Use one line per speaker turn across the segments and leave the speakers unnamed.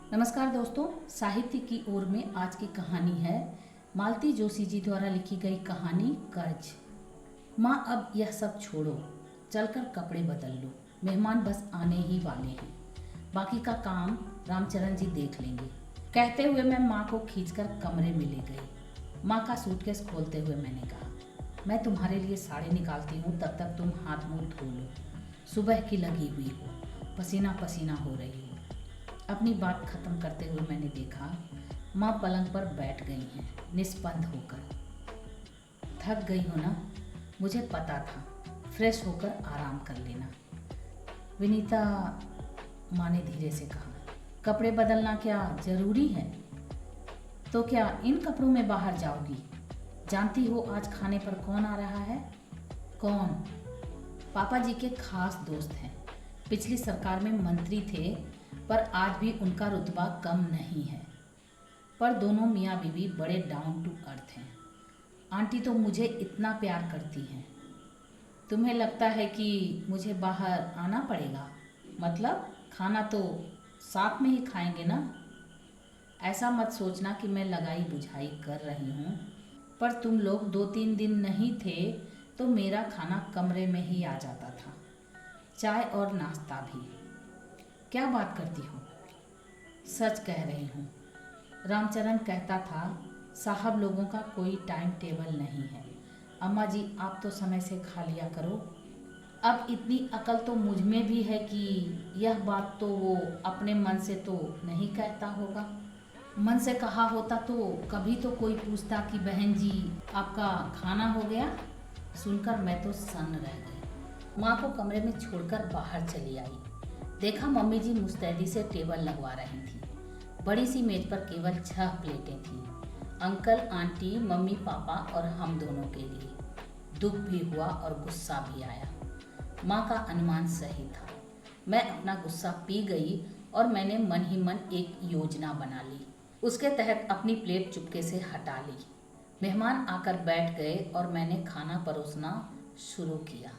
नमस्कार दोस्तों, साहित्य की ओर में आज की कहानी है मालती जोशी जी द्वारा लिखी गई कहानी कर्ज। माँ, अब यह सब छोड़ो, चलकर कपड़े बदल लो। मेहमान बस आने ही वाले हैं, बाकी का काम रामचरण जी देख लेंगे। कहते हुए मैं माँ को खींचकर कमरे में ले गई। माँ का सूटकेस खोलते हुए मैंने कहा, मैं तुम्हारे लिए साड़ी निकालती हूँ, तब तक तुम हाथ मुंह धो लो। सुबह की लगी हुई हो, पसीना पसीना हो रही हो। अपनी बात खत्म करते हुए मैंने देखा माँ पलंग पर बैठ गई हैं, निस्पंद होकर। थक गई हो ना, मुझे पता था, फ्रेश होकर आराम कर लेना। विनीता, माँ ने धीरे से कहा, कपड़े बदलना क्या जरूरी है? तो क्या इन कपड़ों में बाहर जाओगी? जानती हो आज खाने पर कौन आ रहा है? कौन? पापा जी के खास दोस्त हैं। पिछली सरकार में मंत्री थे, पर आज भी उनका रुतबा कम नहीं है। पर दोनों मियाँ बीवी बड़े डाउन टू अर्थ हैं। आंटी तो मुझे इतना प्यार करती हैं। तुम्हें लगता है कि मुझे बाहर आना पड़ेगा? मतलब खाना तो साथ में ही खाएंगे ना? ऐसा मत सोचना कि मैं लगाई बुझाई कर रही हूँ, पर तुम लोग 2-3 दिन नहीं थे तो मेरा खाना कमरे में ही आ जाता था, चाय और नाश्ता भी। क्या बात करती हो? सच कह रही हूँ। रामचरण कहता था, साहब लोगों का कोई टाइम टेबल नहीं है। अम्मा जी, आप तो समय से खा लिया करो। अब इतनी अकल तो मुझ में भी है कि यह बात तो वो अपने मन से तो नहीं कहता होगा। मन से कहा होता तो कभी तो कोई पूछता कि बहन जी, आपका खाना हो गया? सुनकर मैं तो सन्न रह गई। माँ को कमरे में छोड़कर बाहर चली आई। देखा मम्मी जी मुस्तैदी से टेबल लगवा रही थी। बड़ी सी मेज पर केवल 6 प्लेटें थीं। अंकल, आंटी, मम्मी, पापा और हम दोनों के लिए। दुख भी हुआ और गुस्सा भी आया। माँ का अनुमान सही था। मैं अपना गुस्सा पी गई और मैंने मन ही मन एक योजना बना ली। उसके तहत अपनी प्लेट चुपके से हटा ली। मेहमान आकर बैठ गए और मैंने खाना परोसना शुरू किया।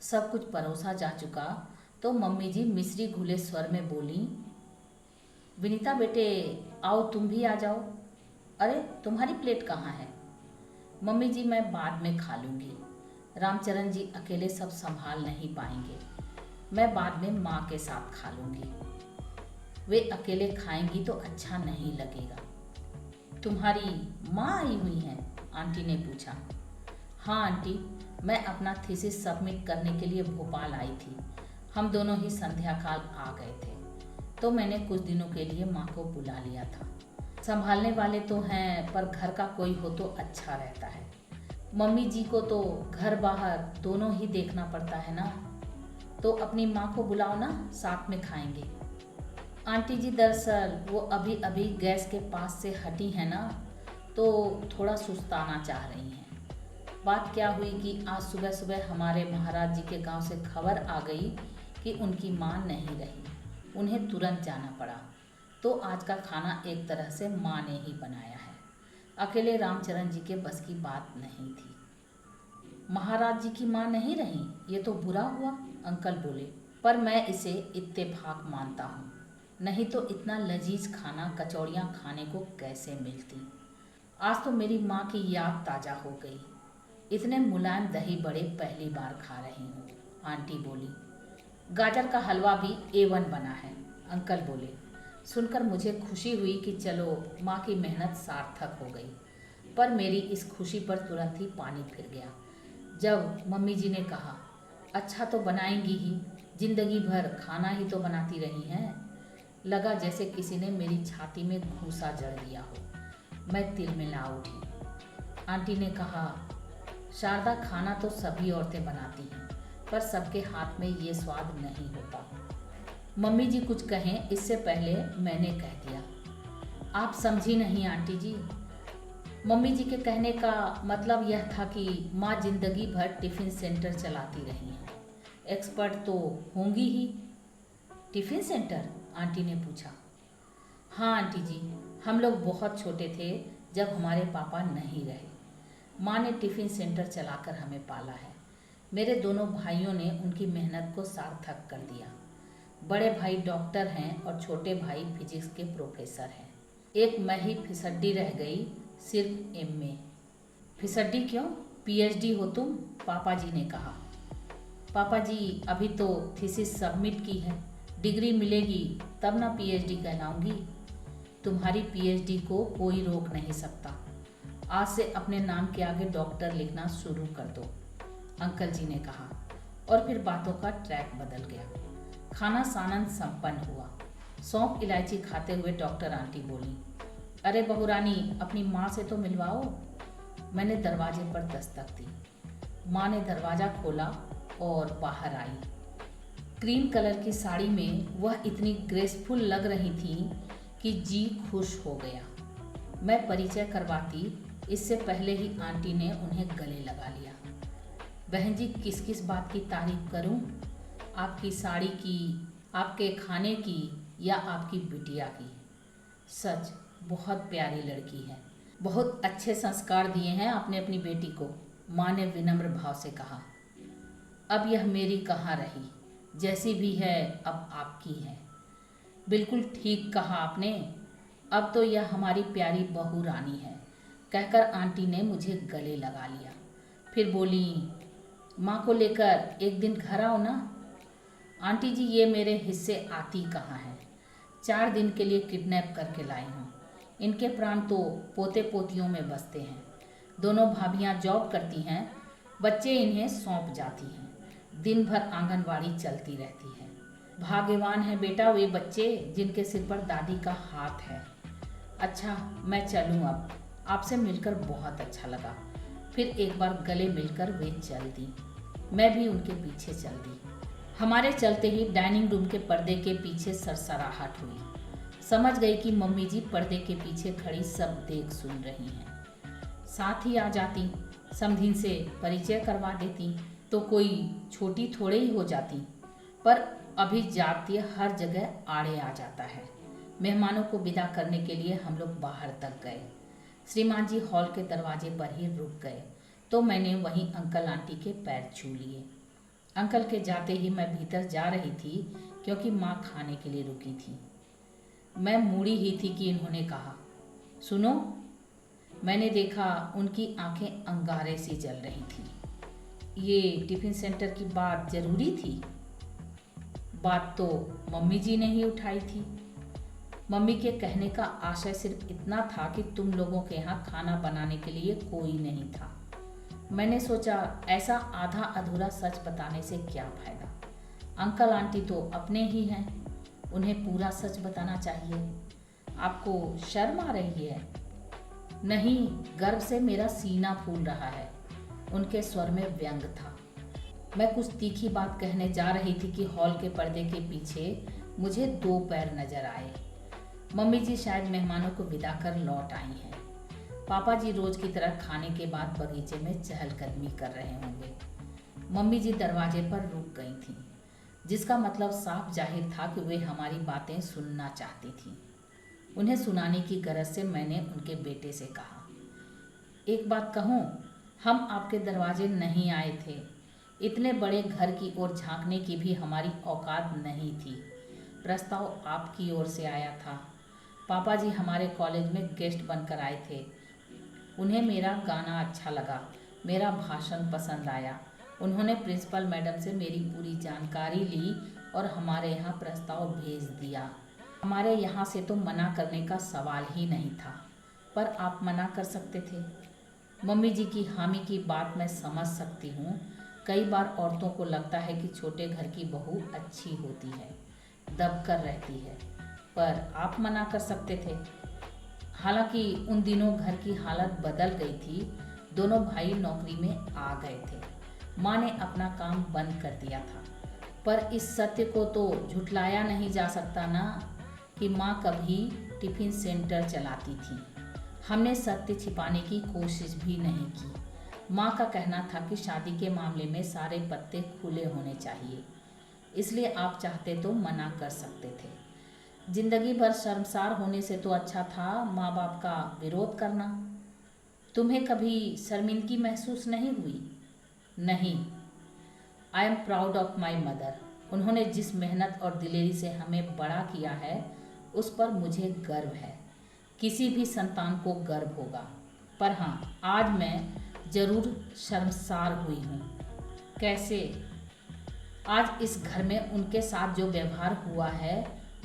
सब कुछ परोसा जा चुका तो मम्मी जी मिश्री घुले स्वर में बोली, विनीता बेटे, आओ तुम भी आ जाओ। अरे, तुम्हारी प्लेट कहाँ है? मम्मी जी, मैं बाद में खा लूँगी। रामचरण जी अकेले सब संभाल नहीं पाएंगे। मैं बाद में माँ के साथ खा लूँगी। वे अकेले खाएंगी तो अच्छा नहीं लगेगा। तुम्हारी माँ आई हुई हैं? आंटी ने पूछा। हाँ आंटी, मैं अपना थीसिस सबमिट करने के लिए भोपाल आई थी। हम दोनों ही संध्या काल आ गए थे, तो मैंने कुछ दिनों के लिए माँ को बुला लिया था। संभालने वाले तो हैं, पर घर का कोई हो तो अच्छा रहता है। मम्मी जी को तो घर बाहर दोनों ही देखना पड़ता है ना। तो अपनी माँ को बुलाओ ना, साथ में खाएंगे। आंटी जी, दरअसल वो अभी अभी गैस के पास से हटी है ना, तो थोड़ा सुस्ताना चाह रही हैं। बात क्या हुई कि आज सुबह सुबह हमारे महाराज जी के गांव से खबर आ गई कि उनकी माँ नहीं रही। उन्हें तुरंत जाना पड़ा, तो आज का खाना एक तरह से माँ ने ही बनाया है। अकेले रामचरण जी के बस की बात नहीं थी। महाराज जी की माँ नहीं रही, ये तो बुरा हुआ, अंकल बोले, पर मैं इसे इत्तेफाक मानता हूँ। नहीं तो इतना लजीज खाना कचौड़ियाँ खाने को कैसे मिलती। आज तो मेरी माँ की याद ताज़ा हो गई। इतने मुलायम दही बड़े पहली बार खा रही हूँ, आंटी बोली। गाजर का हलवा भी A1 बना है, अंकल बोले। सुनकर मुझे खुशी हुई कि चलो माँ की मेहनत सार्थक हो गई। पर मेरी इस खुशी पर तुरंत ही पानी फिर गया जब मम्मी जी ने कहा, अच्छा तो बनाएंगी ही, जिंदगी भर खाना ही तो बनाती रही हैं। लगा जैसे किसी ने मेरी छाती में घूंसा जड़ दिया हो। मैं तिलमिला उठी। आंटी ने कहा, शारदा, खाना तो सभी औरतें बनाती हैं, पर सबके हाथ में ये स्वाद नहीं होता। मम्मी जी कुछ कहें इससे पहले मैंने कह दिया, आप समझी नहीं आंटी जी। मम्मी जी के कहने का मतलब यह था कि माँ जिंदगी भर टिफ़िन सेंटर चलाती रही हैं, एक्सपर्ट तो होंगी ही। Tiffin centre? आंटी ने पूछा। हाँ आंटी जी, हम लोग बहुत छोटे थे जब हमारे पापा नहीं रहे। माँ ने टिफ़िन सेंटर चलाकर हमें पाला है। मेरे दोनों भाइयों ने उनकी मेहनत को सार्थक कर दिया। बड़े भाई डॉक्टर हैं और छोटे भाई फिजिक्स के प्रोफेसर हैं। एक मैं ही फिसड्डी रह गई, सिर्फ एमए। फिसड्डी क्यों? पीएचडी हो तुम, पापा जी ने कहा। पापा जी अभी तो थीसिस सबमिट की है, डिग्री मिलेगी तब ना पीएचडी कहलाऊंगी। तुम्हारी पीएचडी को कोई रोक नहीं सकता। आज से अपने नाम के आगे डॉक्टर लिखना शुरू कर दो, अंकल जी ने कहा। और फिर बातों का ट्रैक बदल गया। खाना सानंद संपन्न हुआ। सौंफ इलायची खाते हुए डॉक्टर आंटी बोली, अरे बहुरानी, अपनी माँ से तो मिलवाओ। मैंने दरवाजे पर दस्तक दी। माँ ने दरवाज़ा खोला और बाहर आई। क्रीम कलर की साड़ी में वह इतनी ग्रेसफुल लग रही थी कि जी खुश हो गया। मैं परिचय करवाती इससे पहले ही आंटी ने उन्हें गले लगा लिया। बहन जी, किस किस बात की तारीफ करूं? आपकी साड़ी की, आपके खाने की या आपकी बिटिया की? सच बहुत प्यारी लड़की है। बहुत अच्छे संस्कार दिए हैं आपने अपनी बेटी को, माँ ने विनम्र भाव से कहा। अब यह मेरी कहाँ रही, जैसी भी है अब आपकी है। बिल्कुल ठीक कहा आपने, अब तो यह हमारी प्यारी बहू रानी है, कहकर आंटी ने मुझे गले लगा लिया। फिर बोली, माँ को लेकर एक दिन घर आओ ना। आंटी जी, ये मेरे हिस्से आती कहाँ है? 4 दिन के लिए किडनैप करके लाई हूँ। इनके प्राण तो पोते पोतियों में बसते हैं। दोनों भाभियाँ जॉब करती हैं, बच्चे इन्हें सौंप जाती हैं। दिन भर आंगनवाड़ी चलती रहती है। भाग्यवान है बेटा वे बच्चे जिनके सिर पर दादी का हाथ है। अच्छा, मैं चलूँ अब, आपसे मिलकर बहुत अच्छा लगा। फिर एक बार गले मिलकर वे चल दी। मैं भी उनके पीछे चल दी। हमारे चलते ही डाइनिंग रूम के पर्दे के पीछे सरसराहट हुई। समझ गई कि मम्मी जी पर्दे के पीछे खड़ी सब देख सुन रही हैं। साथ ही आ जाती, समधीन से परिचय करवा देती तो कोई छोटी थोड़े ही हो जाती। पर अभी जातीय हर जगह आड़े आ जाता है। मेहमानों को विदा करने के लिए हम लोग बाहर तक गए। श्रीमान जी हॉल के दरवाजे पर ही रुक गए तो मैंने वहीं अंकल आंटी के पैर छू लिए। अंकल के जाते ही मैं भीतर जा रही थी क्योंकि माँ खाने के लिए रुकी थी। मैं मुड़ी ही थी कि इन्होंने कहा, सुनो। मैंने देखा उनकी आंखें अंगारे सी जल रही थी। ये टिफिन सेंटर की बात जरूरी थी? बात तो मम्मी जी ने ही उठाई थी। मम्मी के कहने का आशय सिर्फ इतना था कि तुम लोगों के यहाँ खाना बनाने के लिए कोई नहीं था। मैंने सोचा ऐसा आधा अधूरा सच बताने से क्या फायदा। अंकल आंटी तो अपने ही हैं, उन्हें पूरा सच बताना चाहिए। आपको शर्म आ रही है? नहीं, गर्व से मेरा सीना फूल रहा है। उनके स्वर में व्यंग था। मैं कुछ तीखी बात कहने जा रही थी कि हॉल के पर्दे के पीछे मुझे 2 पैर नजर आए। मम्मी जी शायद मेहमानों को विदा कर लौट आई हैं। पापा जी रोज की तरह खाने के बाद बगीचे में चहलकदमी कर रहे होंगे। मम्मी जी दरवाजे पर रुक गई थीं, जिसका मतलब साफ जाहिर था कि वे हमारी बातें सुनना चाहती थीं। उन्हें सुनाने की गरज से मैंने उनके बेटे से कहा, एक बात कहूँ, हम आपके दरवाजे नहीं आए थे। इतने बड़े घर की ओर झांकने की भी हमारी औकात नहीं थी। प्रस्ताव आपकी ओर से आया था। पापा जी हमारे कॉलेज में गेस्ट बनकर आए थे। उन्हें मेरा गाना अच्छा लगा, मेरा भाषण पसंद आया। उन्होंने प्रिंसिपल मैडम से मेरी पूरी जानकारी ली और हमारे यहाँ प्रस्ताव भेज दिया। हमारे यहाँ से तो मना करने का सवाल ही नहीं था, पर आप मना कर सकते थे। मम्मी जी की हामी की बात मैं समझ सकती हूँ। कई बार औरतों को लगता है कि छोटे घर की बहू अच्छी होती है, दब कर रहती है, पर आप मना कर सकते थे। हालांकि उन दिनों घर की हालत बदल गई थी। दोनों भाई नौकरी में आ गए थे। माँ ने अपना काम बंद कर दिया था, पर इस सत्य को तो झुठलाया नहीं जा सकता ना कि माँ कभी टिफिन सेंटर चलाती थी। हमने सत्य छिपाने की कोशिश भी नहीं की। माँ का कहना था कि शादी के मामले में सारे पत्ते खुले होने चाहिए, इसलिए आप चाहते तो मना कर सकते थे। जिंदगी भर शर्मसार होने से तो अच्छा था माँ बाप का विरोध करना। तुम्हें कभी शर्मिंदगी महसूस नहीं हुई? नहीं। I am proud of my mother. उन्होंने जिस मेहनत और दिलेरी से हमें बड़ा किया है उस पर मुझे गर्व है। किसी भी संतान को गर्व होगा, पर हाँ, आज मैं ज़रूर शर्मसार हुई हूँ। कैसे? आज इस घर में उनके साथ जो व्यवहार हुआ है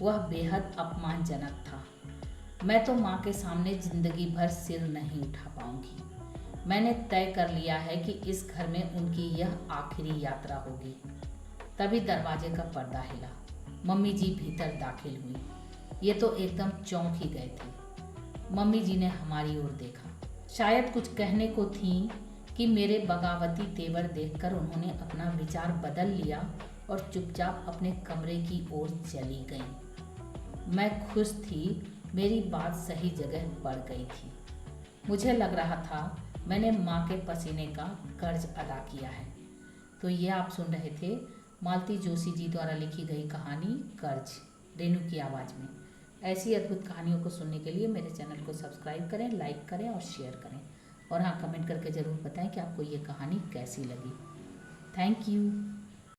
वह बेहद अपमानजनक था। मैं तो माँ के सामने ज़िंदगी भर सिर नहीं उठा पाऊंगी। मैंने तय कर लिया है कि इस घर में उनकी यह आखिरी यात्रा होगी। तभी दरवाजे का पर्दा हिला। मम्मी जी भीतर दाखिल हुई। ये तो एकदम चौंक ही गए थे। मम्मी जी ने हमारी ओर देखा। शायद कुछ कहने को थी कि मेरे बगावती तेवर देखकर उन्होंने अपना विचार बदल लिया और चुपचाप अपने कमरे की ओर चली गईं। मैं खुश थी, मेरी बात सही जगह पड़ गई थी। मुझे लग रहा था मैंने माँ के पसीने का कर्ज अदा किया है। तो ये आप सुन रहे थे मालती जोशी जी द्वारा लिखी गई कहानी कर्ज, रेनू की आवाज़ में। ऐसी अद्भुत कहानियों को सुनने के लिए मेरे चैनल को सब्सक्राइब करें, लाइक करें और शेयर करें। और हाँ, कमेंट करके ज़रूर बताएं कि आपको ये कहानी कैसी लगी। Thank you.